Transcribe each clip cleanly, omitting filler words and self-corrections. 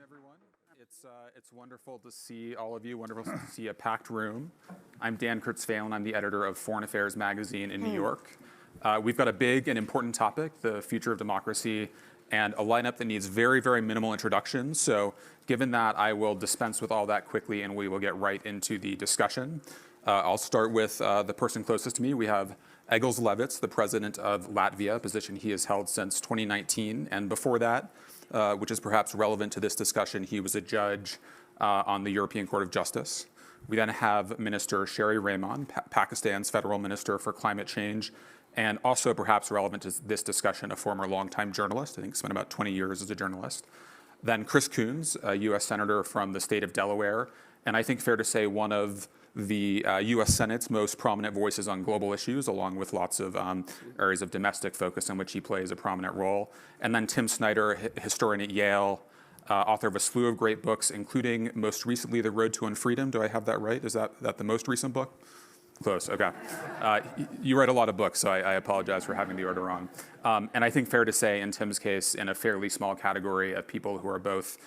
everyone. It's wonderful to see all of you, wonderful to see a packed room. I'm Dan Kurtzfehlen. I'm the editor of Foreign Affairs magazine in New York. We've got a big and important topic, the future of democracy, and a lineup that needs very, very minimal introduction. So given that, I will dispense with all that quickly and we will get right into the discussion. I'll start with the person closest to me. We have Egils Levits, the president of Latvia, a position he has held since 2019. And before that, which is perhaps relevant to this discussion, he was a judge on the European Court of Justice. We then have Minister Sherry Rahman, Pakistan's federal minister for climate change, and also perhaps relevant to this discussion, a former longtime journalist. I think spent about 20 years as a journalist. Then Chris Coons, a U.S. senator from the state of Delaware, and I think fair to say one of the U.S. Senate's most prominent voices on global issues, along with lots of areas of domestic focus in which he plays a prominent role. And then Tim Snyder, historian at Yale, author of a slew of great books, including most recently The Road to Unfreedom. Do I have that right? Is that the most recent book? Close, okay. You write a lot of books, so I apologize for having the order wrong. And I think fair to say, in Tim's case, in a fairly small category of people who are both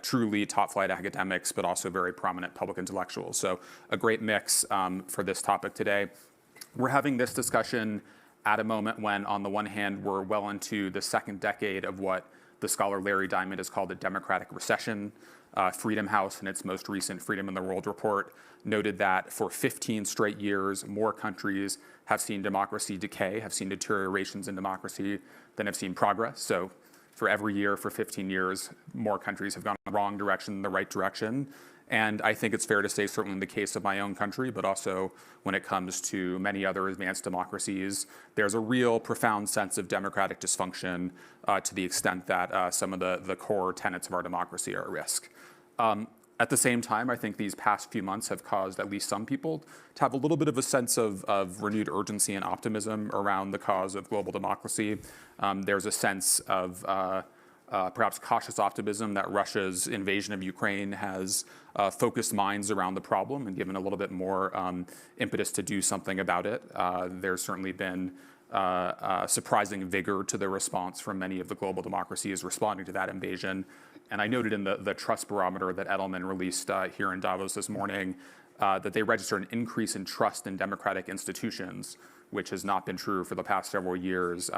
truly top-flight academics, but also very prominent public intellectuals. So a great mix for this topic today. We're having this discussion at a moment when, on the one hand, we're well into the second decade of what the scholar Larry Diamond has called a democratic recession. Freedom House, in its most recent Freedom in the World report, noted that for 15 straight years, more countries have seen democracy decay, have seen deteriorations in democracy than have seen progress. So for every year for 15 years, more countries have gone in the wrong direction than the right direction. And I think it's fair to say, certainly in the case of my own country, but also when it comes to many other advanced democracies, there's a real profound sense of democratic dysfunction to the extent that some of the core tenets of our democracy are at risk. At the same time, I think these past few months have caused at least some people to have a little bit of a sense of renewed urgency and optimism around the cause of global democracy. There's a sense of perhaps cautious optimism that Russia's invasion of Ukraine has focused minds around the problem and given a little bit more impetus to do something about it. There's certainly been surprising vigor to the response from many of the global democracies responding to that invasion. And I noted in the trust barometer that Edelman released here in Davos this morning that they registered an increase in trust in democratic institutions, which has not been true for the past several years,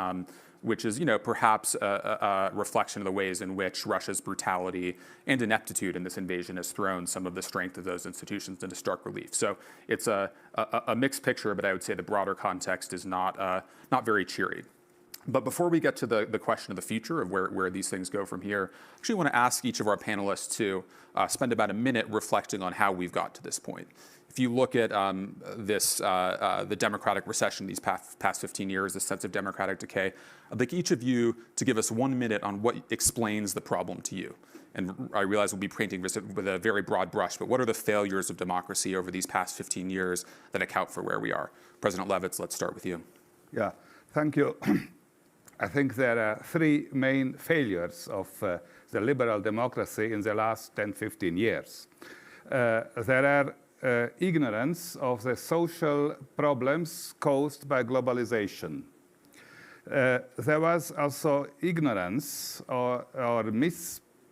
which is, perhaps a reflection of the ways in which Russia's brutality and ineptitude in this invasion has thrown some of the strength of those institutions into stark relief. So it's a mixed picture, but I would say the broader context is not very cheery. But before we get to the question of the future of where these things go from here, I actually want to ask each of our panelists to spend about a minute reflecting on how we've got to this point. If you look at the democratic recession these past 15 years, the sense of democratic decay, I'd like each of you to give us 1 minute on what explains the problem to you. And I realize we'll be painting this with a very broad brush, but what are the failures of democracy over these past 15 years that account for where we are? President Levits, let's start with you. Yeah, thank you. I think there are three main failures of the liberal democracy in the last 10, 15 years. There are ignorance of the social problems caused by globalization. There was also ignorance or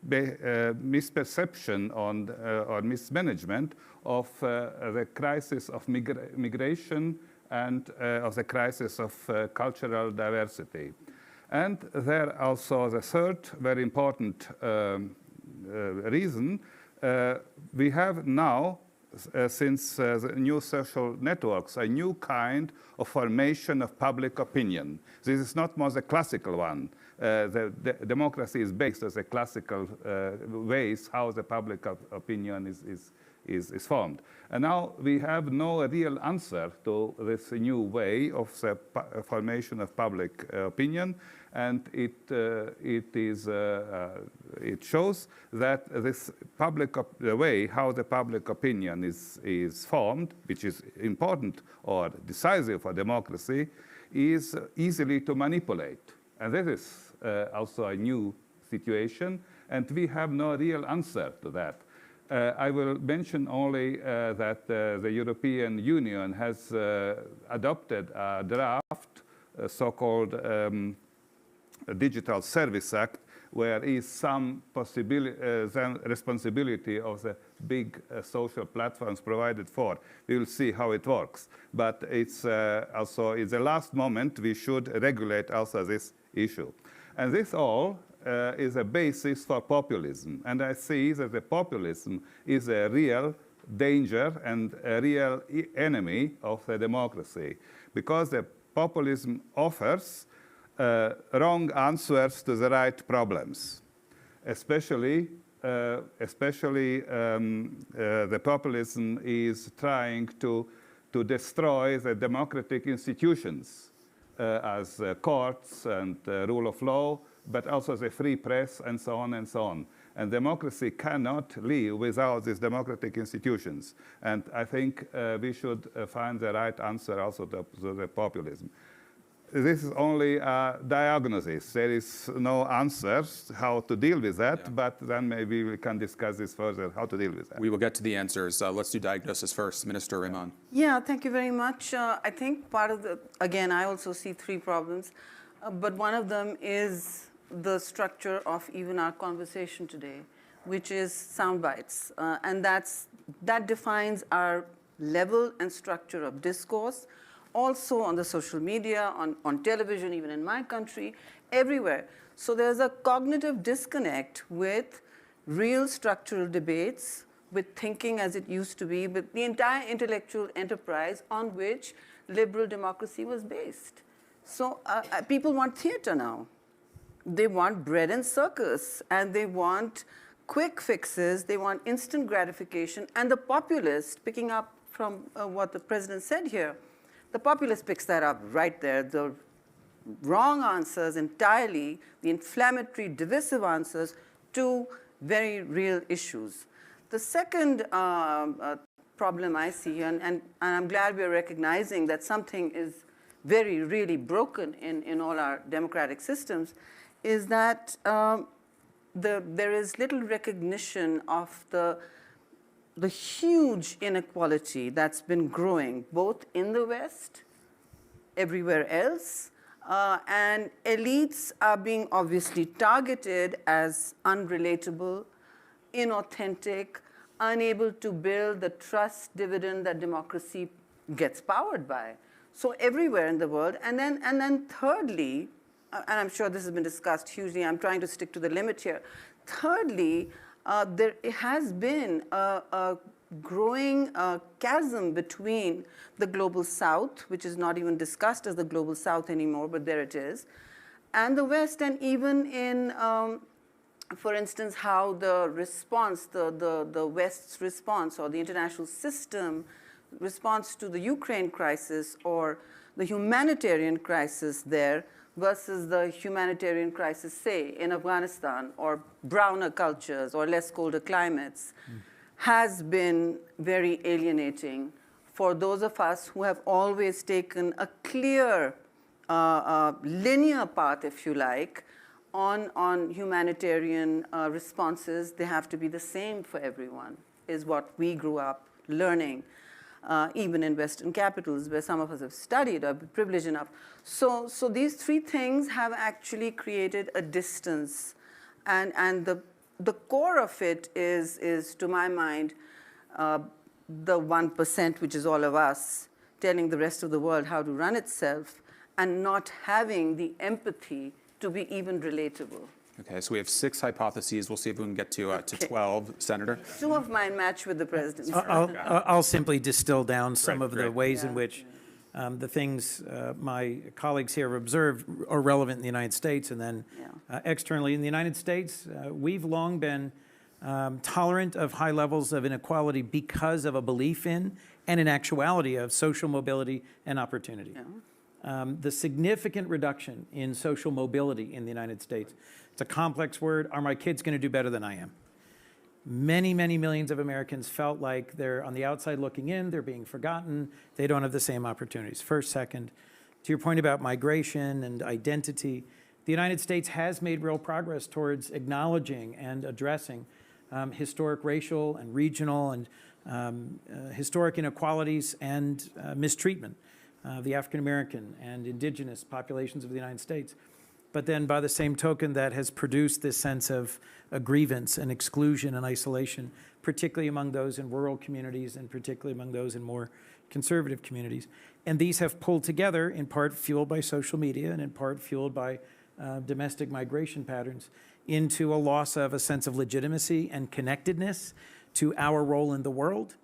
misperception or mismanagement of the crisis of migration and of the crisis of cultural diversity. And there also the third very important reason, we have now, since the new social networks, a new kind of formation of public opinion. This is not more the classical one. The democracy is based on the classical ways how the public opinion is formed. And now we have no real answer to this new way of the formation of public opinion, and it shows that this the way how the public opinion is formed, which is important or decisive for democracy, is easily to manipulate. And this is also a new situation, and we have no real answer to that. I will mention only that the European Union has adopted a draft, so-called Digital Service Act, where is some possibility, responsibility of the big social platforms provided for. We will see how it works. But it's also, in the last moment, we should regulate also this issue. And this all is a basis for populism. And I see that the populism is a real danger and a real enemy of the democracy, because the populism offers wrong answers to the right problems. Especially the populism is trying to destroy the democratic institutions as courts and rule of law, but also the free press and so on and so on. And democracy cannot live without these democratic institutions. And I think we should find the right answer also to the populism. This is only a diagnosis. There is no answers how to deal with that, but then maybe we can discuss this further, how to deal with that. We will get to the answers. Let's do diagnosis first. Minister Rehman. Yeah, thank you very much. I think part of again, I also see three problems, but one of them is the structure of even our conversation today, which is sound bites. And that defines our level and structure of discourse. Also on the social media, on television, even in my country, everywhere. So there's a cognitive disconnect with real structural debates, with thinking as it used to be, with the entire intellectual enterprise on which liberal democracy was based. So people want theater now. They want bread and circus, and they want quick fixes, they want instant gratification, and the populist, picking up from what the president said here, the populist picks that up right there. The wrong answers entirely, the inflammatory, divisive answers to very real issues. The second problem I see, and I'm glad we're recognizing that something is very, really broken in all our democratic systems, is that there is little recognition of the huge inequality that's been growing both in the West, everywhere else, and elites are being obviously targeted as unrelatable, inauthentic, unable to build the trust dividend that democracy gets powered by. So everywhere in the world, and then thirdly, and I'm sure this has been discussed hugely, I'm trying to stick to the limit here. Thirdly, there has been a growing chasm between the global South, which is not even discussed as the global South anymore, but there it is, and the West, and even in, for instance, how the response, the West's response, or the international system response to the Ukraine crisis, or the humanitarian crisis there, versus the humanitarian crisis, say, in Afghanistan, or browner cultures, or less colder climates, has been very alienating for those of us who have always taken a clear, linear path, if you like, on humanitarian responses. They have to be the same for everyone, is what we grew up learning. Even in Western capitals, where some of us have studied or been privileged enough. So these three things have actually created a distance. And the core of it is, to my mind, the 1%, which is all of us, telling the rest of the world how to run itself, and not having the empathy to be even relatable. Okay, so we have 6 hypotheses. We'll see if we can get to 12, Senator. 2 of mine match with the president's. I'll simply distill down some of the great. ways in which the things my colleagues here have observed are relevant in the United States, and then externally. In the United States, we've long been tolerant of high levels of inequality because of a belief in, and an actuality of, social mobility and opportunity. The significant reduction in social mobility in the United States, it's a complex word. Are my kids going to do better than I am? Many, many millions of Americans felt like they're on the outside looking in, they're being forgotten, they don't have the same opportunities. First, second, to your point about migration and identity, the United States has made real progress towards acknowledging and addressing historic racial and regional and historic inequalities and mistreatment of the African American and indigenous populations of the United States. but then by the same token that has produced this sense of grievance and exclusion and isolation, particularly among those in rural communities and particularly among those in more conservative communities. And these have pulled together, in part fueled by social media and in part fueled by domestic migration patterns, into a loss of a sense of legitimacy and connectedness to our role in the world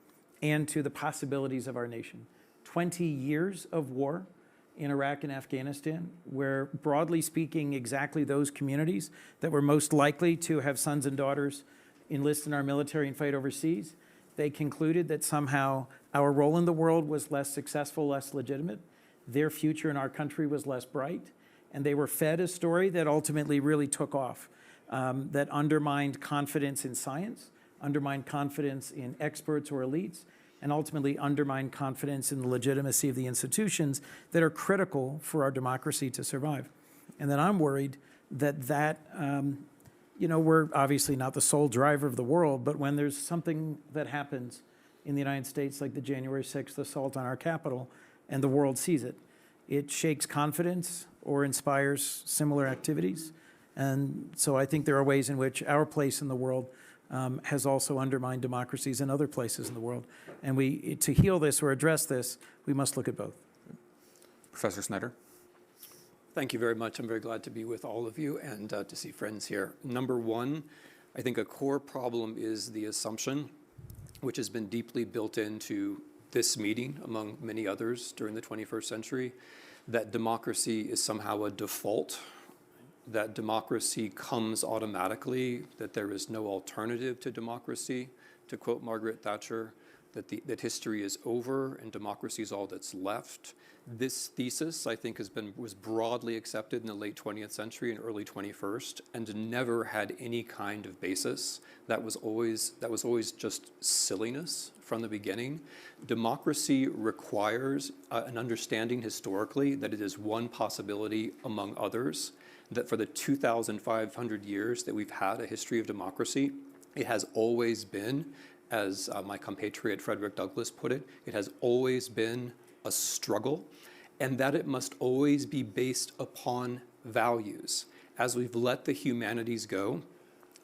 and to the possibilities of our nation. 20 years of war in Iraq and Afghanistan, where, broadly speaking, exactly those communities that were most likely to have sons and daughters enlist in our military and fight overseas, they concluded that somehow our role in the world was less successful, less legitimate. Their future in our country was less bright. And they were fed a story that ultimately really took off, that undermined confidence in science, undermined confidence in experts or elites, and ultimately undermined confidence in the legitimacy of the institutions that are critical for our democracy to survive. And then I'm worried that we're obviously not the sole driver of the world, but when there's something that happens in the United States, like the January 6th assault on our Capitol, and the world sees it, it shakes confidence or inspires similar activities. And so I think there are ways in which our place in the world has also undermined democracies in other places in the world. And to heal this or address this, we must look at both. Professor Snyder. Thank you very much. I'm very glad to be with all of you and to see friends here. Number one, I think a core problem is the assumption, which has been deeply built into this meeting, among many others during the 21st century, that democracy is somehow a default, that democracy comes automatically, that there is no alternative to democracy, to quote Margaret Thatcher, that history is over and democracy is all that's left. This thesis, I think, was broadly accepted in the late 20th century and early 21st, and never had any kind of basis. That was always just silliness from the beginning. Democracy requires an understanding historically that it is one possibility among others, that for the 2,500 years that we've had a history of democracy, it has always been, as my compatriot Frederick Douglass put it, it has always been a struggle, and that it must always be based upon values. As we've let the humanities go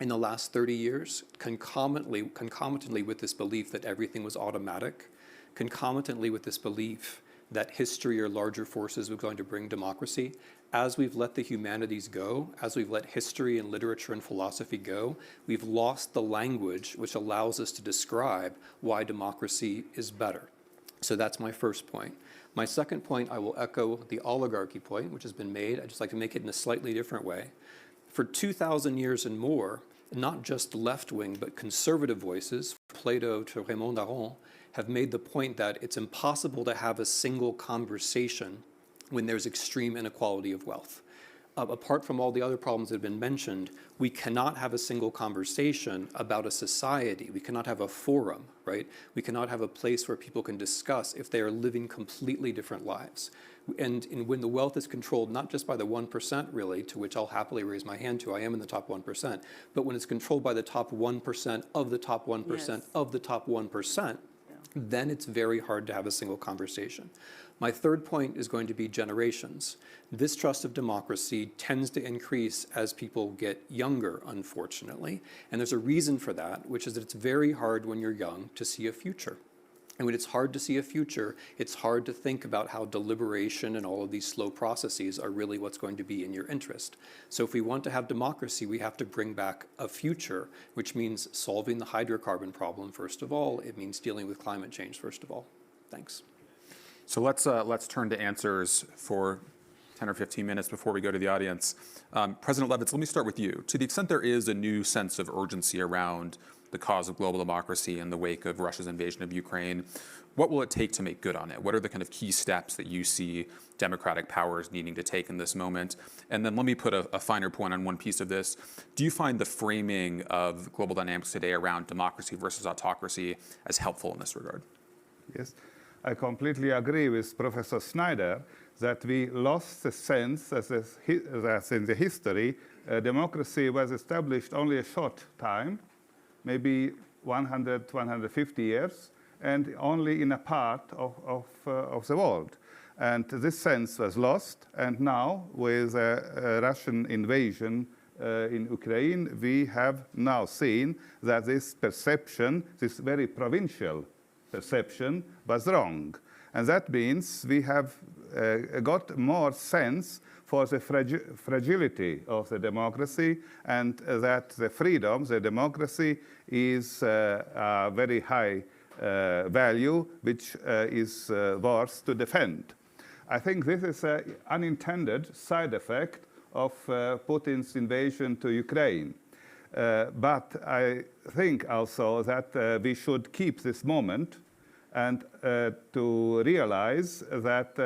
in the last 30 years, concomitantly with this belief that everything was automatic, concomitantly with this belief that history or larger forces were going to bring democracy, as we've let the humanities go, as we've let history and literature and philosophy go, we've lost the language which allows us to describe why democracy is better. So that's my first point. My second point, I will echo the oligarchy point, which has been made. I'd just like to make it in a slightly different way. For 2,000 years and more, not just left-wing, but conservative voices, Plato to Raymond Aron, have made the point that it's impossible to have a single conversation when there's extreme inequality of wealth. Apart from all the other problems that have been mentioned, we cannot have a single conversation about a society. We cannot have a forum, right? We cannot have a place where people can discuss if they are living completely different lives. And when the wealth is controlled, not just by the 1%, really, to which I'll happily raise my hand to, I am in the top 1%, but when it's controlled by the top 1% of the top 1% yes. of the top 1%, then it's very hard to have a single conversation. My third point is going to be generations. This trust of democracy tends to increase as people get younger, unfortunately. And there's a reason for that, which is that it's very hard when you're young to see a future. And when it's hard to see a future, it's hard to think about how deliberation and all of these slow processes are really what's going to be in your interest. So if we want to have democracy, we have to bring back a future, which means solving the hydrocarbon problem, first of all. It means dealing with climate change, first of all. Thanks. So let's turn to answers for 10 or 15 minutes before we go to the audience. President Levitz, let me start with you. To the extent there is a new sense of urgency around the cause of global democracy in the wake of Russia's invasion of Ukraine, what will it take to make good on it? What are the kind of key steps that you see democratic powers needing to take in this moment? And then let me put a finer point on one piece of this. Do you find the framing of global dynamics today around democracy versus autocracy as helpful in this regard? Yes. I completely agree with Professor Snyder that we lost the sense that in the history, democracy was established only a short time, maybe 100, 150 years, and only in a part of the world. And this sense was lost. And now, with a Russian invasion in Ukraine, we have now seen that this perception, this very provincial perception, was wrong. And that means we have got more sense for the fragility of the democracy, and that the freedom, the democracy, is a very high value which is worth to defend. I think this is an unintended side effect of Putin's invasion to Ukraine. But I think also that we should keep this moment and to realize that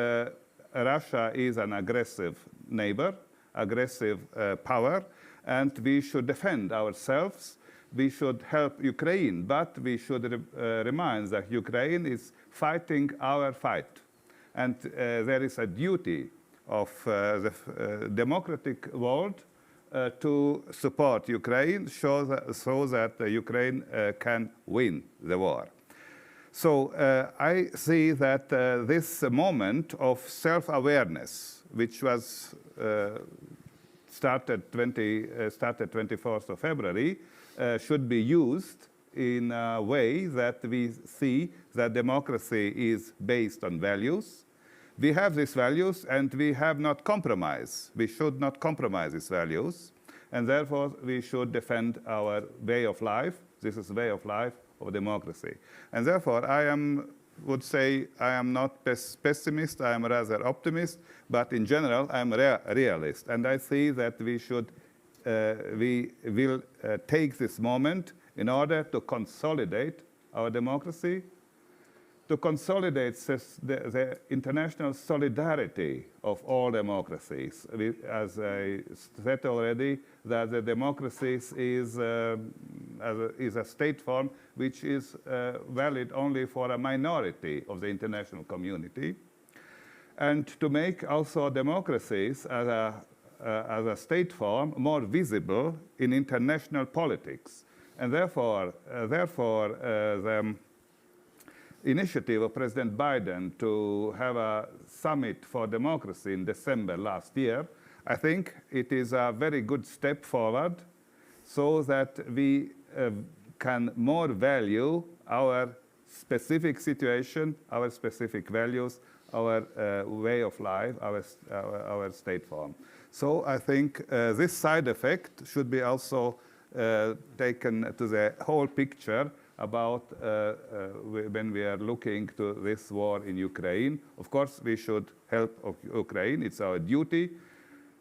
Russia is an aggressive neighbor, aggressive power, and we should defend ourselves. We should help Ukraine, but we should remind that Ukraine is fighting our fight. And there is a duty of the democratic world to support Ukraine so that Ukraine can win the war. So I see that this moment of self-awareness, which was started 24th of February, should be used in a way that we see that democracy is based on values. We have these values, and we have not compromised. We should not compromise these values, and therefore we should defend our way of life. This is the way of life of democracy. And therefore, would say I am not pessimist, I am rather optimist, but in general, I am a realist. And I see that we will take this moment in order to consolidate our democracy, to consolidate the international solidarity of all democracies. As I said already, that the democracies is a state form which is valid only for a minority of the international community. And to make also democracies as a state form more visible in international politics. And therefore the initiative of President Biden to have a summit for democracy in December last year, I think it is a very good step forward so that we can more value our specific situation, our specific values, our way of life, our state form. So I think this side effect should be also taken to the whole picture about when we are looking to this war in Ukraine. Of course, we should help Ukraine. It's our duty.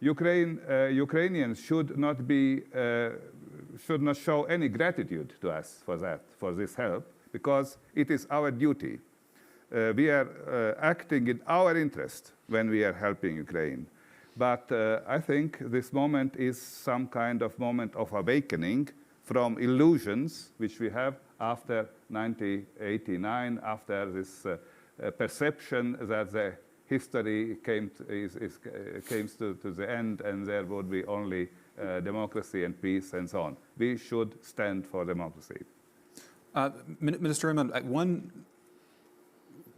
Ukrainians should not show any gratitude to us for this help, because it is our duty. We are acting in our interest when we are helping Ukraine. But I think this moment is some kind of moment of awakening from illusions which we have after 1989, after this perception that the history came to the end and there would be only democracy and peace and so on. We should stand for democracy. Minister Raymond, one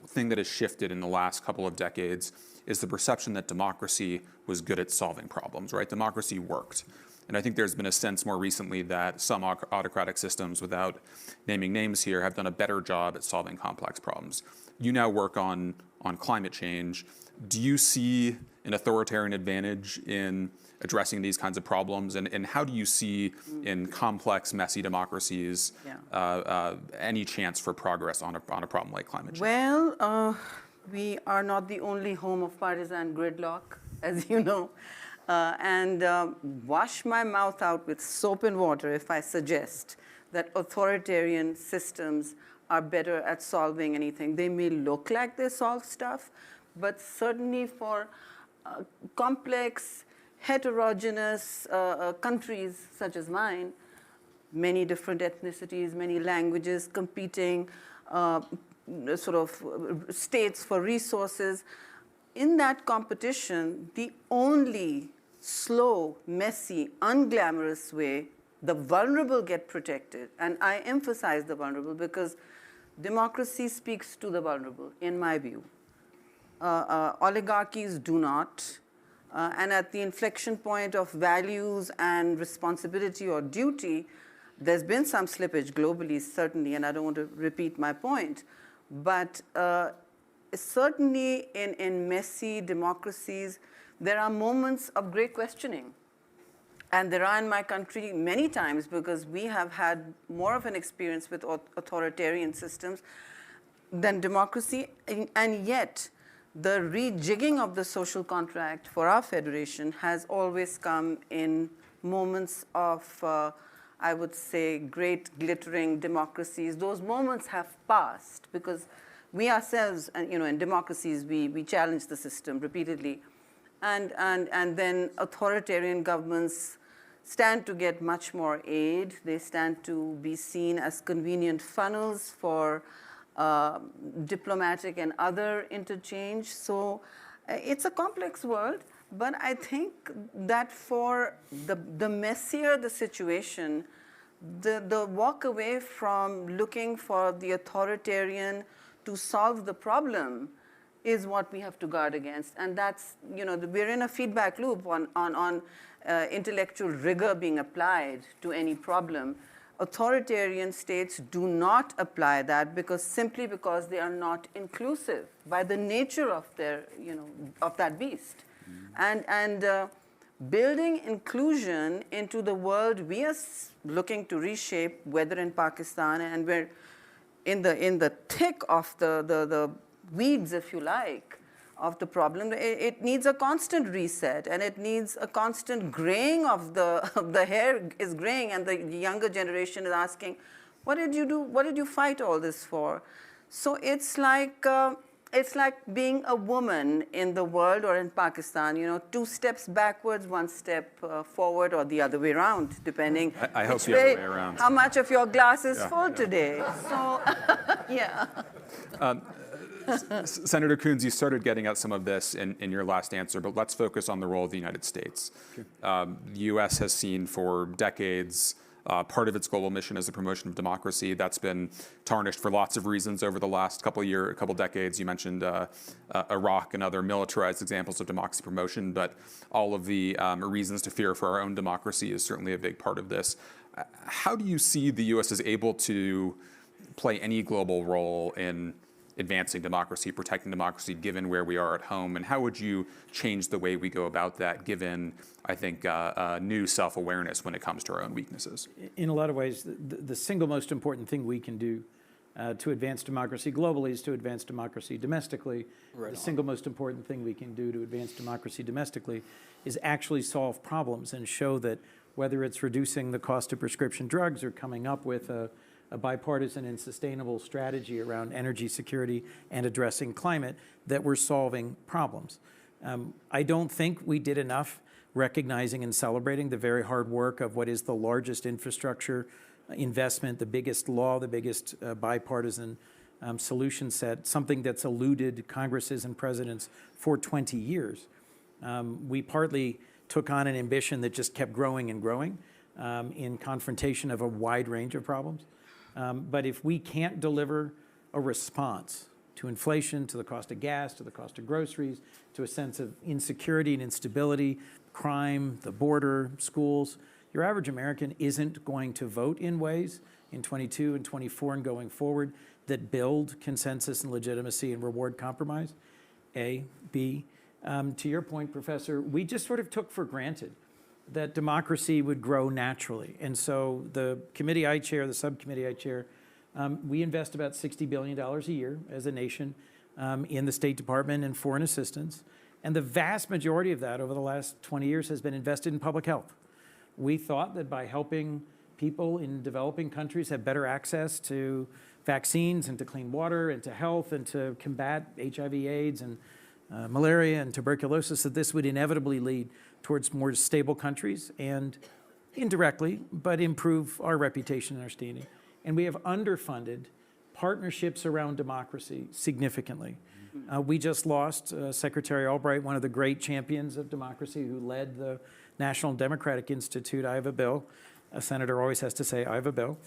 thing that has shifted in the last couple of decades is the perception that democracy was good at solving problems, right? Democracy worked. And I think there's been a sense more recently that some autocratic systems, without naming names here, have done a better job at solving complex problems. You now work on climate change. Do you see an authoritarian advantage in addressing these kinds of problems? And how do you see in complex, messy democracies any chance for progress on a problem like climate change? Well, we are not the only home of partisan gridlock, as you know. And wash my mouth out with soap and water if I suggest that authoritarian systems are better at solving anything. They may look like they solve stuff, but certainly for complex, heterogeneous countries such as mine, many different ethnicities, many languages, competing sort of states for resources. In that competition, the only slow, messy, unglamorous way the vulnerable get protected, and I emphasize the vulnerable because democracy speaks to the vulnerable, in my view. oligarchies do not. And at the inflection point of values and responsibility or duty, there's been some slippage globally, certainly, and I don't want to repeat my point. But certainly in messy democracies, there are moments of great questioning. And there are in my country many times, because we have had more of an experience with authoritarian systems than democracy, and yet the rejigging of the social contract for our federation has always come in moments of, I would say, great glittering democracies. Those moments have passed because we ourselves, in democracies, we challenge the system repeatedly. And then authoritarian governments stand to get much more aid. They stand to be seen as convenient funnels for diplomatic and other interchange. So it's a complex world, but I think that for the messier the situation, the walk away from looking for the authoritarian to solve the problem is what we have to guard against. And that's, we're in a feedback loop on intellectual rigor being applied to any problem. Authoritarian states do not apply that simply because they are not inclusive by the nature of their, of that beast. And building inclusion into the world we are looking to reshape, whether in Pakistan, and we're in the thick of the weeds, if you like, of the problem. It needs a constant reset, and it needs a constant graying of the hair is graying, and the younger generation is asking, what did you do? What did you fight all this for? So it's like being a woman in the world or in Pakistan, 2 steps backwards, 1 step forward, or the other way around, depending I hope the other way around. How much of your glass is full today. So, yeah. Senator Coons, you started getting at some of this in your last answer, but let's focus on the role of the United States. Sure. The U.S. has seen for decades part of its global mission as the promotion of democracy. That's been tarnished for lots of reasons over the last couple decades. You mentioned Iraq and other militarized examples of democracy promotion, but all of the reasons to fear for our own democracy is certainly a big part of this. How do you see the U.S. as able to play any global role in advancing democracy, protecting democracy, given where we are at home? And how would you change the way we go about that, given, I think, new self-awareness when it comes to our own weaknesses? In a lot of ways, the single most important thing we can do to advance democracy globally is to advance democracy domestically. Right. The single most important thing we can do to advance democracy domestically is actually solve problems and show that whether it's reducing the cost of prescription drugs or coming up with a bipartisan and sustainable strategy around energy security and addressing climate, that we're solving problems. I don't think we did enough recognizing and celebrating the very hard work of what is the largest infrastructure investment, the biggest law, the biggest bipartisan solution set, something that's eluded Congresses and presidents for 20 years. We partly took on an ambition that just kept growing and growing in confrontation of a wide range of problems. But if we can't deliver a response to inflation, to the cost of gas, to the cost of groceries, to a sense of insecurity and instability, crime, the border, schools, your average American isn't going to vote in ways in 22 and 24 and going forward that build consensus and legitimacy and reward compromise. A. B. To your point, Professor, we just sort of took for granted that democracy would grow naturally. And so the committee I chair, the subcommittee I chair, we invest about $60 billion a year as a nation in the State Department and foreign assistance. And the vast majority of that over the last 20 years has been invested in public health. We thought that by helping people in developing countries have better access to vaccines and to clean water and to health and to combat HIV, AIDS, and malaria and tuberculosis, that this would inevitably lead towards more stable countries and indirectly, but improve our reputation and our standing. And we have underfunded partnerships around democracy significantly. We just lost Secretary Albright, one of the great champions of democracy who led the National Democratic Institute. I have a bill. A senator always has to say, I have a bill.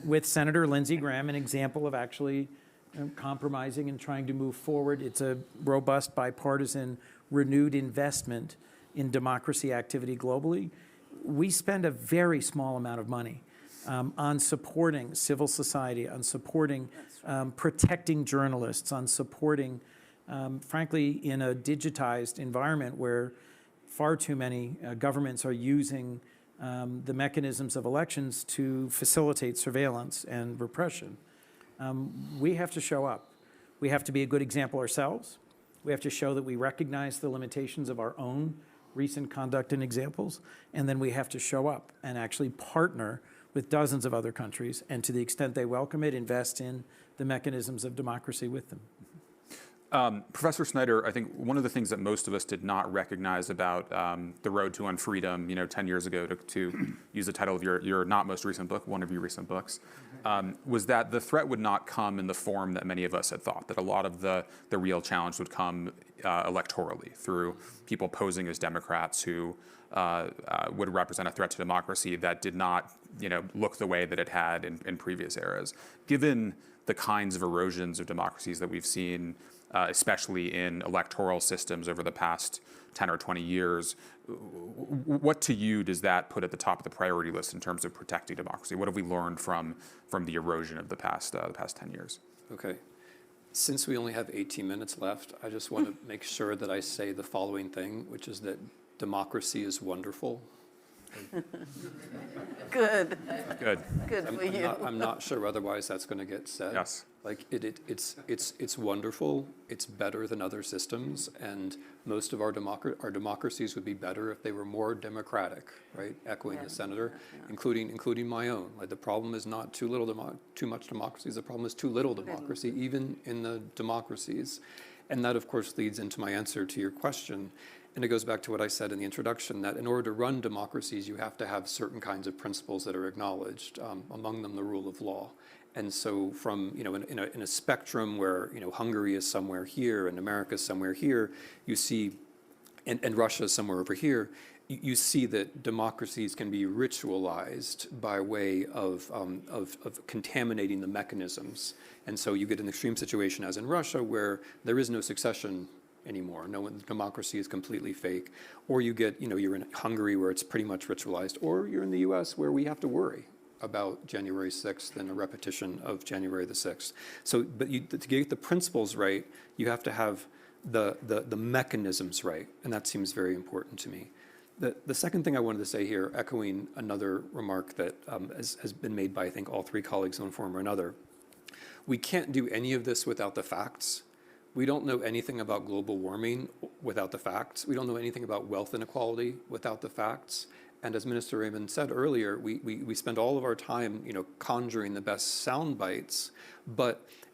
With Senator Lindsey Graham, an example of actually compromising and trying to move forward. It's a robust, bipartisan, renewed investment in democracy activity globally. We spend a very small amount of money on supporting civil society, on supporting protecting journalists, on supporting, frankly, in a digitized environment where far too many governments are using the mechanisms of elections to facilitate surveillance and repression. We have to show up. We have to be a good example ourselves. We have to show that we recognize the limitations of our own recent conduct and examples, and then we have to show up and actually partner with dozens of other countries, and to the extent they welcome it, invest in the mechanisms of democracy with them. Professor Snyder, I think one of the things that most of us did not recognize about the road to unfreedom, 10 years ago, to use the title of your not most recent book, one of your recent books, was that the threat would not come in the form that many of us had thought, that a lot of the real challenge would come electorally through people posing as Democrats who would represent a threat to democracy that did not look the way that it had in previous eras. Given the kinds of erosions of democracies that we've seen, especially in electoral systems over the past 10 or 20 years, what to you does that put at the top of the priority list in terms of protecting democracy? What have we learned from the erosion of the past 10 years? Okay. Since we only have 18 minutes left, I just want to make sure that I say the following thing, which is that democracy is wonderful. Good. Good. Good for you. I'm not sure otherwise that's going to get said. Yes. Like it's wonderful. It's better than other systems, and most of our democracies would be better if they were more democratic, right? Echoing the senator, including my own. Like the problem is not too much democracy. The problem is too little democracy, even in the democracies, and that of course leads into my answer to your question. And it goes back to what I said in the introduction, that in order to run democracies, you have to have certain kinds of principles that are acknowledged, among them the rule of law. And so from, in a spectrum where, Hungary is somewhere here and America is somewhere here, you see, and Russia is somewhere over here, you see that democracies can be ritualized by way of contaminating the mechanisms. And so you get an extreme situation as in Russia where there is no succession anymore. No one, democracy is completely fake. Or you get, you're in Hungary where it's pretty much ritualized, or you're in the US where we have to worry about January 6th and a repetition of January the 6th. So, but to get the principles right, you have to have the mechanisms right, and that seems very important to me. The second thing I wanted to say here, echoing another remark that has been made by, I think, all three colleagues in one form or another, we can't do any of this without the facts. We don't know anything about global warming without the facts. We don't know anything about wealth inequality without the facts. And as Minister Raymond said earlier, we spend all of our time, conjuring the best sound bites,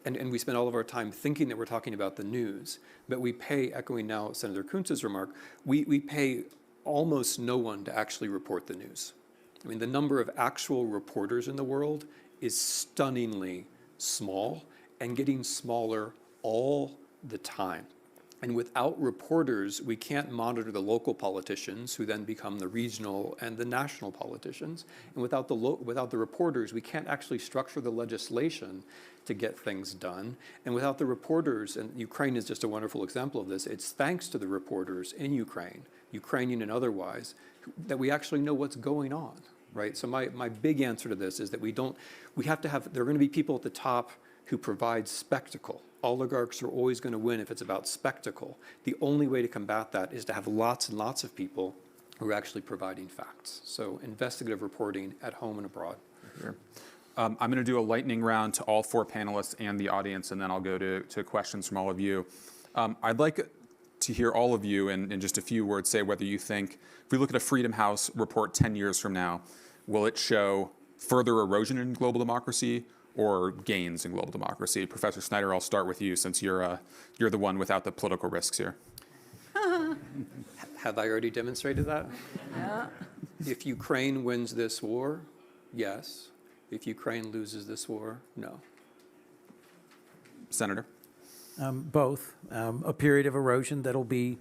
and we spend all of our time thinking that we're talking about the news. But we pay, echoing now Senator Kuntz's remark, we pay almost no one to actually report the news. I mean, the number of actual reporters in the world is stunningly small and getting smaller all the time. And without reporters, we can't monitor the local politicians who then become the regional and the national politicians. And without the reporters, we can't actually structure the legislation to get things done. And without the reporters, and Ukraine is just a wonderful example of this, it's thanks to the reporters in Ukraine, Ukrainian and otherwise, that we actually know what's going on, right? So my big answer to this is that there are going to be people at the top who provide spectacle. Oligarchs are always going to win if it's about spectacle. The only way to combat that is to have lots and lots of people who are actually providing facts. So investigative reporting at home and abroad. Sure. I'm going to do a lightning round to all four panelists and the audience, and then I'll go to questions from all of you. I'd like to hear all of you in just a few words say whether you think, if we look at a Freedom House report 10 years from now, will it show further erosion in global democracy or gains in global democracy? Professor Snyder, I'll start with you since you're the one without the political risks here. Have I already demonstrated that? Yeah. If Ukraine wins this war, yes. If Ukraine loses this war, no. Senator? Both. A period of erosion that'll be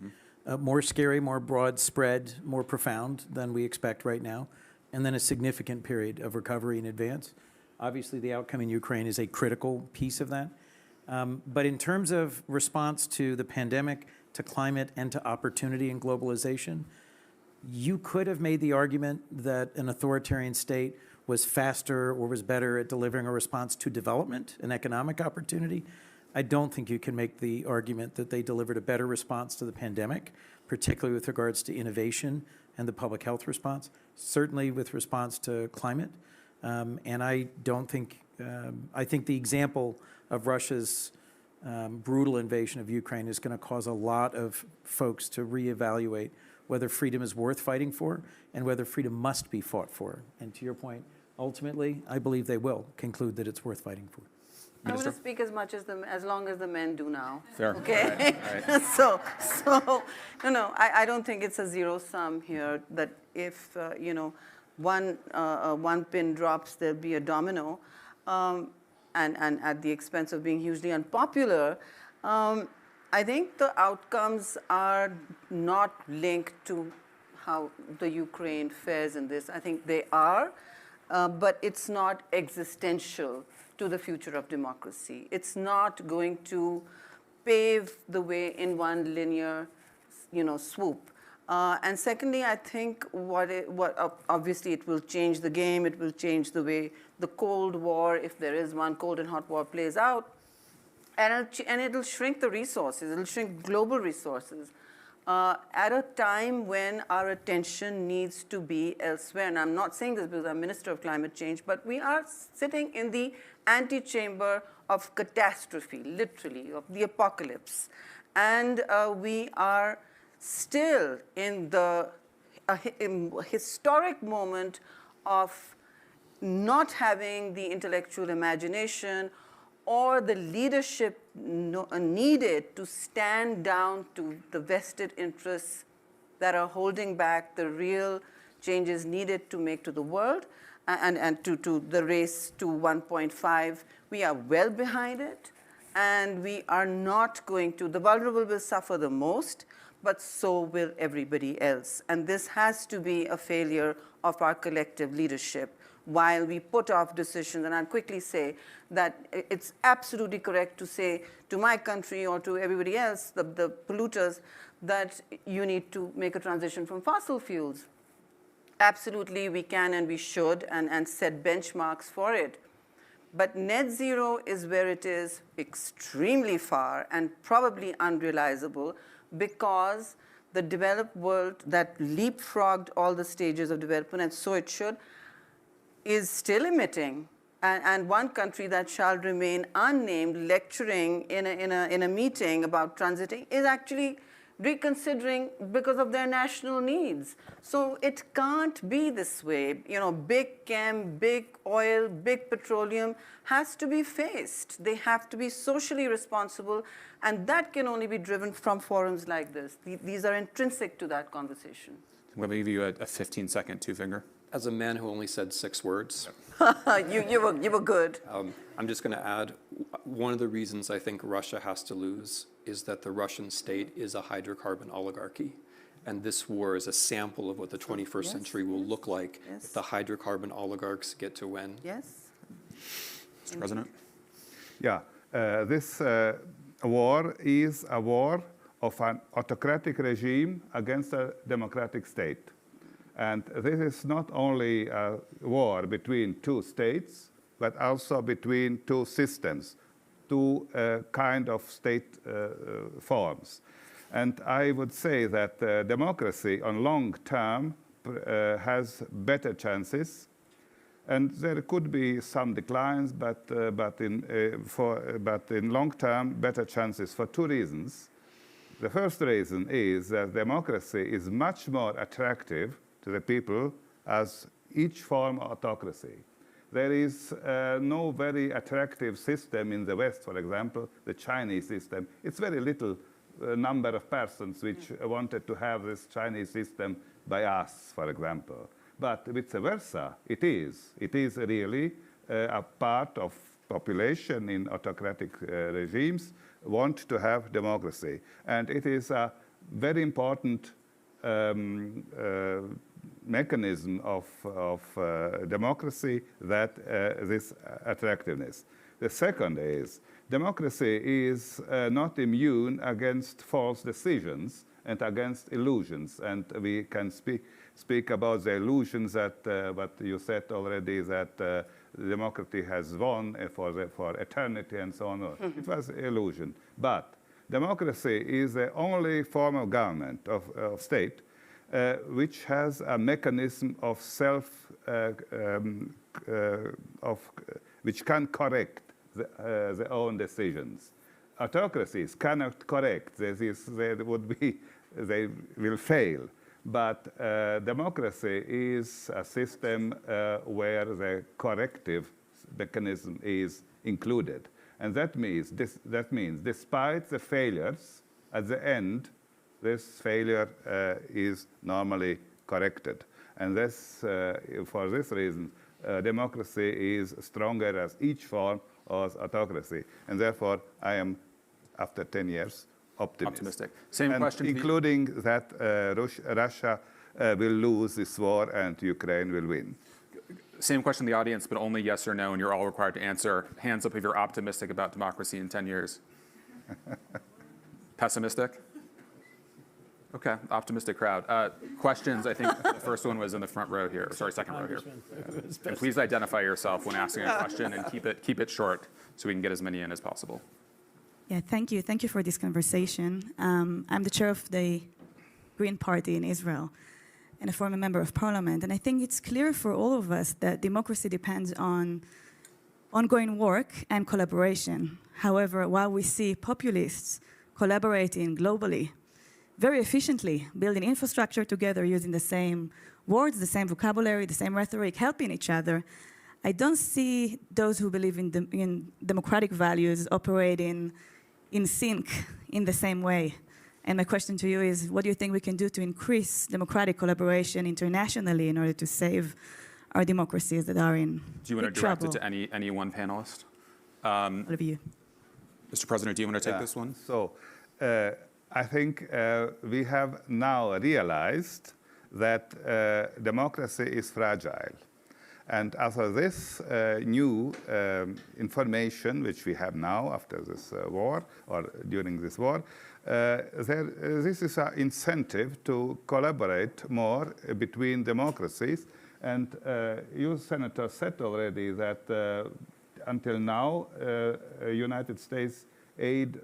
more scary, more broad spread, more profound than we expect right now, and then a significant period of recovery in advance. Obviously, the outcome in Ukraine is a critical piece of that. But in terms of response to the pandemic, to climate, and to opportunity and globalization, you could have made the argument that an authoritarian state was faster or was better at delivering a response to development and economic opportunity. I don't think you can make the argument that they delivered a better response to the pandemic, particularly with regards to innovation and the public health response, certainly with response to climate. And I don't think, I think the example of Russia's brutal invasion of Ukraine is going to cause a lot of folks to reevaluate whether freedom is worth fighting for and whether freedom must be fought for. And to your point, ultimately, I believe they will conclude that it's worth fighting for. I want to speak as much as long as the men do now. Fair. Okay. All right. So no, I don't think it's a zero sum here. That if one pin drops, there'll be a domino, and at the expense of being hugely unpopular. I think the outcomes are not linked to how the Ukraine fares in this. I think they are, but it's not existential to the future of democracy. It's not going to pave the way in one linear, swoop. And secondly, I think obviously it will change the game. It will change the way the Cold War, if there is one, Cold and Hot War, plays out. And it'll shrink the resources. It'll shrink global resources at a time when our attention needs to be elsewhere. And I'm not saying this because I'm Minister of Climate Change, but we are sitting in the antechamber of catastrophe, literally, of the apocalypse. And we are still in the historic moment of not having the intellectual imagination or the leadership needed to stand down to the vested interests that are holding back the real changes needed to make to the world and to the race to 1.5. We are well behind it, and we are not going to. The vulnerable will suffer the most, but so will everybody else. And this has to be a failure of our collective leadership while we put off decisions. And I'll quickly say that it's absolutely correct to say to my country or to everybody else, the polluters, that you need to make a transition from fossil fuels. Absolutely, we can and we should, and set benchmarks for it. But net zero is where it is extremely far and probably unrealizable because the developed world that leapfrogged all the stages of development, and so it should, is still emitting. And one country that shall remain unnamed, lecturing in a meeting about transiting, is actually reconsidering because of their national needs. So it can't be this way. Big chem, big oil, big petroleum has to be faced. They have to be socially responsible, and that can only be driven from forums like this. These are intrinsic to that conversation. I'm going to give you a 15-second two-finger. As a man who only said 6 words, you were good. I'm just going to add, one of the reasons I think Russia has to lose is that the Russian state is a hydrocarbon oligarchy. And this war is a sample of what the 21st century will look like if the hydrocarbon oligarchs get to win. Yes. Mr. President? Yeah, this war is a war of an autocratic regime against a democratic state. And this is not only a war between two states, but also between two systems, two kind of state forms. And I would say that democracy on long term has better chances. And there could be some declines, but in long term, better chances for 2 reasons. The first reason is that democracy is much more attractive to the people as each form of autocracy. There is no very attractive system in the West, for example, the Chinese system. It's very little number of persons which wanted to have this Chinese system by us, for example. But vice versa, it is. It is really a part of population in autocratic regimes want to have democracy. And it is a very important mechanism of democracy, that this attractiveness. The second is democracy is not immune against false decisions and against illusions. And we can speak about the illusions that what you said already, that democracy has won for eternity and so on. It was illusion. But democracy is the only form of government, of state, which has a mechanism of which can correct their own decisions. Autocracies cannot correct. They will fail. But democracy is a system where the corrective mechanism is included. And that means despite the failures, at the end, this failure is normally corrected. And this, for this reason, democracy is stronger as each form of autocracy. And therefore, I am, after 10 years, optimistic. Same and question. Including that Russia will lose this war and Ukraine will win. Same question to the audience, but only yes or no, and you're all required to answer. Hands up if you're optimistic about democracy in 10 years. Pessimistic? Okay, optimistic crowd. Questions, I think the first one was in the front row here, sorry, second row here. And please identify yourself when asking a question and keep it short so we can get as many in as possible. Yeah, thank you. Thank you for this conversation. I'm the chair of the Green Party in Israel and a former member of parliament. And I think it's clear for all of us that democracy depends on ongoing work and collaboration. However, while we see populists collaborating globally very efficiently, building infrastructure together, using the same words, the same vocabulary, the same rhetoric, helping each other, I don't see those who believe in democratic values operating in sync in the same way. And my question to you is, what do you think we can do to increase democratic collaboration internationally in order to save our democracies that are in big trouble? Do you want to direct it to any one panelist? All of you. Mr. President, do you want to take this one? So I think we have now realized that democracy is fragile. And after this new information, which we have now after this war, or during this war, this is an incentive to collaborate more between democracies. And you, Senator, said already that until now, United States aid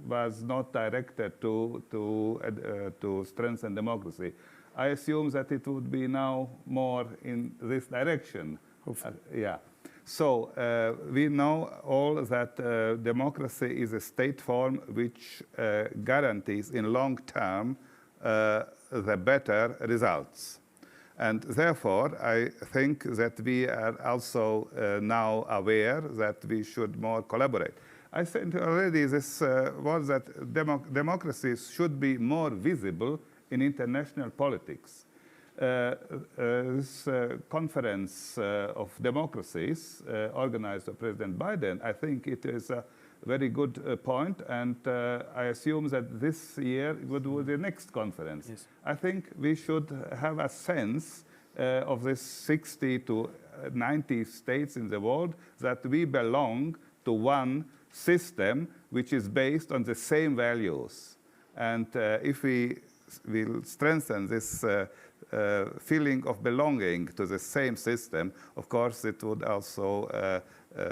was not directed to strengthen democracy. I assume that it would be now more in this direction. Yeah. So we know all that democracy is a state form which guarantees in long term the better results. And therefore, I think that we are also now aware that we should more collaborate. I said already this was that democracies should be more visible in international politics. This conference of democracies organized by President Biden, I think it is a very good point, and I assume that this year it would be the next conference. Yes. I think we should have a sense of this 60 to 90 states in the world that we belong to one system which is based on the same values. And if we will strengthen this feeling of belonging to the same system, of course, it would also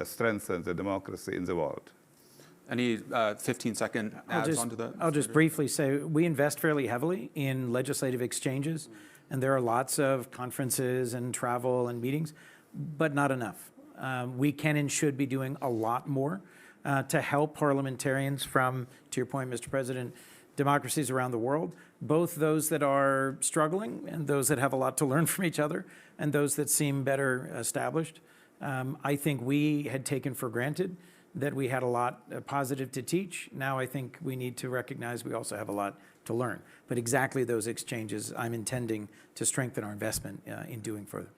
strengthen the democracy in the world. Any 15-second adds onto that? I'll just briefly say we invest fairly heavily in legislative exchanges, and there are lots of conferences and travel and meetings, but not enough. We can and should be doing a lot more to help parliamentarians from, to your point, Mr. President, democracies around the world, both those that are struggling and those that have a lot to learn from each other and those that seem better established. I think we had taken for granted that we had a lot positive to teach. Now I think we need to recognize we also have a lot to learn. But exactly those exchanges I'm intending to strengthen our investment in doing further.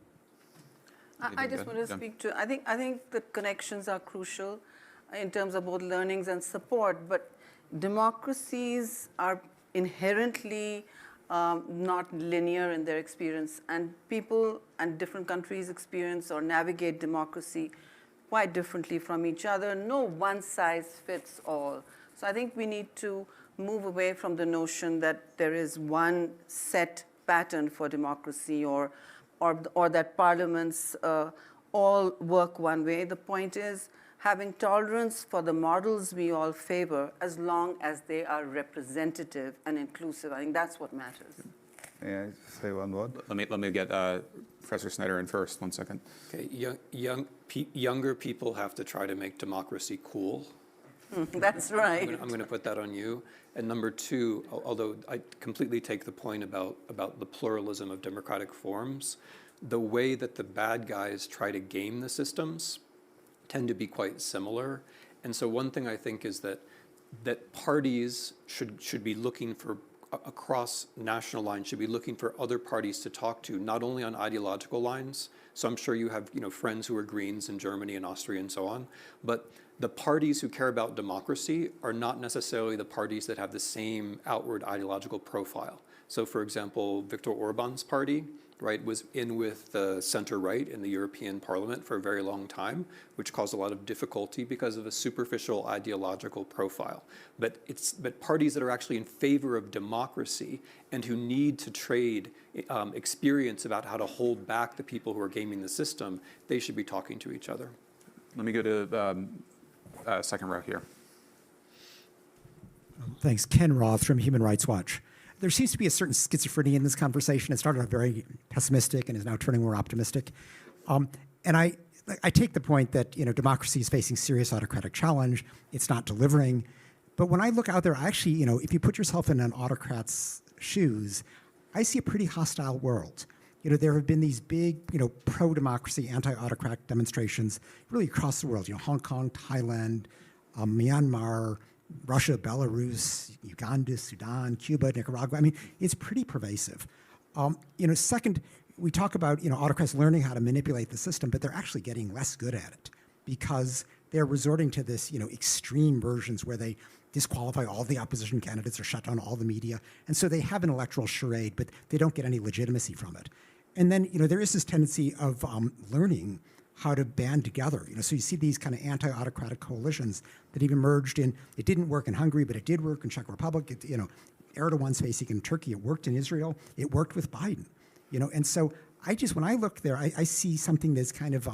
I just want to speak to, I think the connections are crucial in terms of both learnings and support, but democracies are inherently not linear in their experience, and people and different countries experience or navigate democracy quite differently from each other. No one size fits all. So I think we need to move away from the notion that there is one set pattern for democracy or that parliaments all work one way. The point is having tolerance for the models we all favor as long as they are representative and inclusive. I think that's what matters. May I say one word? Let me get Professor Snyder in first. 1 second. Okay, younger people have to try to make democracy cool. That's right. I'm going to put that on you. And number two, although I completely take the point about the pluralism of democratic forms, the way that the bad guys try to game the systems tend to be quite similar. And so one thing I think is that parties should be looking for, across national lines, should be looking for other parties to talk to, not only on ideological lines. So I'm sure you have friends who are Greens in Germany and Austria and so on, but the parties who care about democracy are not necessarily the parties that have the same outward ideological profile. So for example, Viktor Orban's party, right, was in with the center-right in the European Parliament for a very long time, which caused a lot of difficulty because of a superficial ideological profile. But parties that are actually in favor of democracy and who need to trade experience about how to hold back the people who are gaming the system, they should be talking to each other. Let me go to second row here. Thanks. Ken Roth from Human Rights Watch. There seems to be a certain schizophrenia in this conversation. It started off very pessimistic and is now turning more optimistic. And I take the point that democracy is facing serious autocratic challenge. It's not delivering. But when I look out there, I actually, if you put yourself in an autocrat's shoes, I see a pretty hostile world. There have been these big, pro-democracy, anti-autocratic demonstrations really across the world. Hong Kong, Thailand, Myanmar, Russia, Belarus, Uganda, Sudan, Cuba, Nicaragua. I mean, it's pretty pervasive. Second, we talk about autocrats learning how to manipulate the system, but they're actually getting less good at it because they're resorting to this, extreme versions where they disqualify all the opposition candidates or shut down all the media, and so they have an electoral charade, but they don't get any legitimacy from it. And then there is this tendency of learning how to band together. So you see these kind of anti-autocratic coalitions that have emerged in, it didn't work in Hungary, but it did work in Czech Republic. Erdogan's facing in Turkey, it worked in Israel, it worked with Biden. And so when I look there, I see something that's kind of,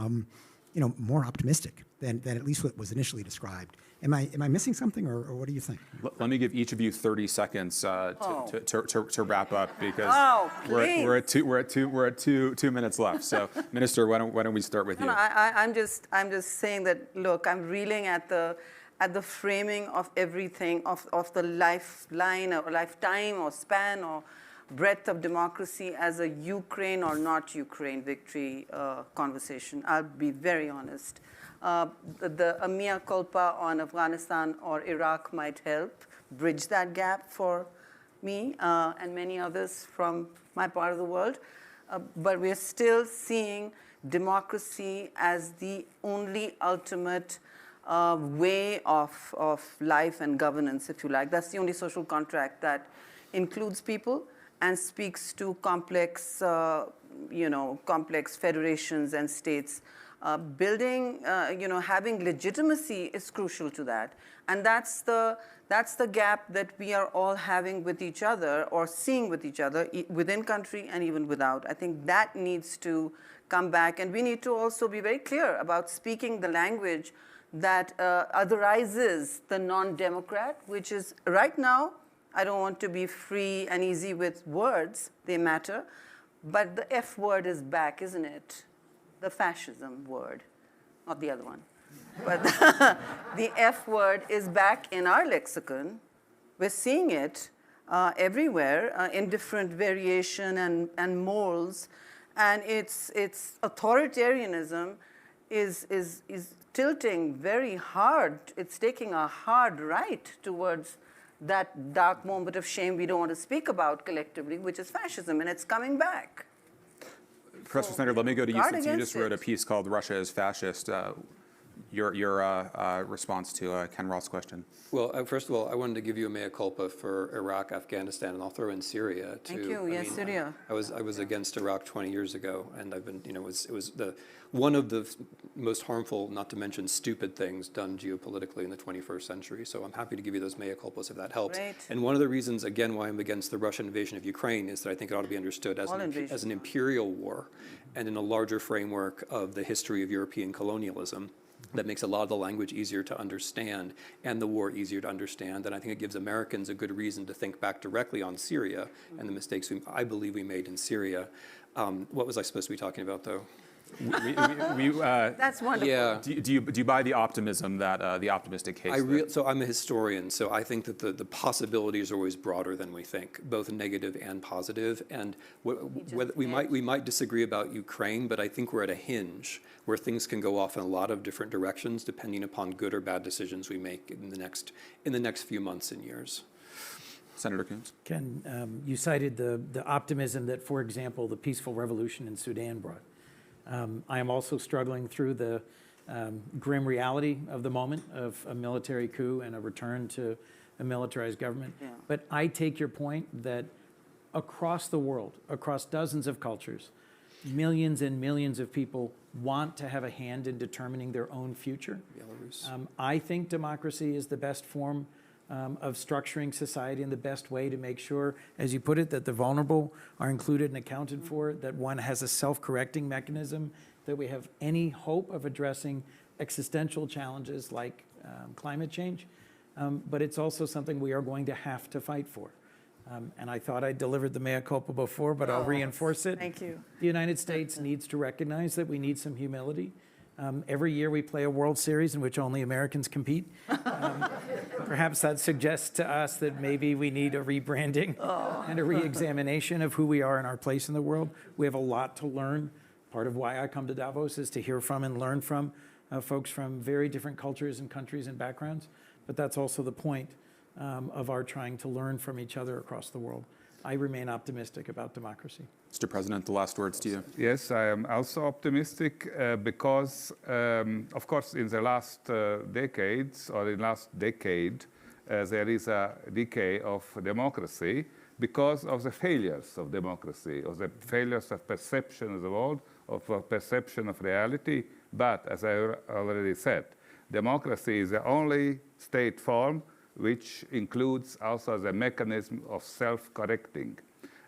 more optimistic than at least what was initially described. Am I missing something, or what do you think? Let me give each of you 30 seconds to wrap up because we're at two minutes left. So, Minister, why don't we start with you? No, I'm just saying that. Look, I'm reeling at the framing of everything of the lifeline or lifetime or span or breadth of democracy as a Ukraine or not Ukraine victory conversation. I'll be very honest. The mea culpa on Afghanistan or Iraq might help bridge that gap for me and many others from my part of the world. But we're still seeing democracy as the only ultimate way of life and governance, if you like. That's the only social contract that includes people and speaks to complex, complex federations and states. Having legitimacy is crucial to that, and that's the gap that we are all having with each other or seeing with each other within country and even without. I think that needs to come back, and we need to also be very clear about speaking the language that otherizes the non-democrat, which is right now. I don't want to be free and easy with words, they matter, but the F word is back, isn't it? The fascism word, not the other one. But the F word is back in our lexicon. We're seeing it everywhere in different variation and molds, and its authoritarianism is tilting very hard. It's taking a hard right towards that dark moment of shame we don't want to speak about collectively, which is fascism, and it's coming back. Professor Snyder, let me go to you since you just wrote a piece called Russia is Fascist. your response to Ken Roth's question. Well, first of all, I wanted to give you a mea culpa for Iraq, Afghanistan, and I'll throw in Syria too. Thank you. Yes, Syria. I was against Iraq 20 years ago, and I've been, it was one of the most harmful, not to mention stupid things done geopolitically in the 21st century. So I'm happy to give you those mea culpas if that helps. Great. And one of the reasons, again, why I'm against the Russian invasion of Ukraine is that I think it ought to be understood as an imperial war, and in a larger framework of the history of European colonialism. That makes a lot of the language easier to understand and the war easier to understand. And I think it gives Americans a good reason to think back directly on Syria and the mistakes I believe we made in Syria. What was I supposed to be talking about, though? That's wonderful. Yeah. Do you buy the optimism that the optimistic case? So I'm a historian, so I think that the possibilities are always broader than we think, both negative and positive. And whether we might disagree about Ukraine, but I think we're at a hinge where things can go off in a lot of different directions depending upon good or bad decisions we make in the next few months and years. Senator Coons. Ken, you cited the optimism that, for example, the peaceful revolution in Sudan brought. I am also struggling through the grim reality of the moment of a military coup and a return to a militarized government. Yeah. But I take your point that across the world, across dozens of cultures, millions and millions of people want to have a hand in determining their own future. Belarus. I think democracy is the best form of structuring society and the best way to make sure, as you put it, that the vulnerable are included and accounted for, that one has a self-correcting mechanism, that we have any hope of addressing existential challenges like climate change. But it's also something we are going to have to fight for. And I thought I delivered the mea culpa before, but I'll reinforce it. Thank you. The United States needs to recognize that we need some humility. Every year we play a World Series in which only Americans compete. Perhaps that suggests to us that maybe we need a rebranding and a re-examination of who we are and our place in the world. We have a lot to learn. Part of why I come to Davos is to hear from and learn from folks from very different cultures and countries and backgrounds. But that's also the point of our trying to learn from each other across the world. I remain optimistic about democracy. Mr. President, the last words to you. Yes, I am also optimistic because, of course, in the last decades or in the last decade, there is a decay of democracy because of the failures of democracy, of the failures of perception of the world, of perception of reality. But, as I already said, democracy is the only state form which includes also the mechanism of self-correcting.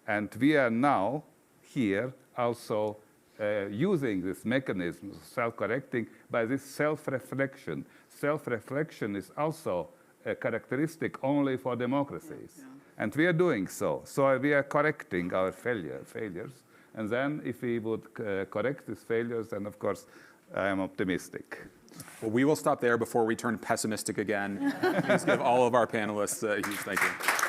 And we are now here also using this mechanism of self-correcting by this self-reflection. Self-reflection is also a characteristic only for democracies. Yeah. And we are doing so. So we are correcting our failures. And then if we would correct these failures, then of course I am optimistic. Well, we will stop there before we turn pessimistic again. Please give all of our panelists a huge thank you.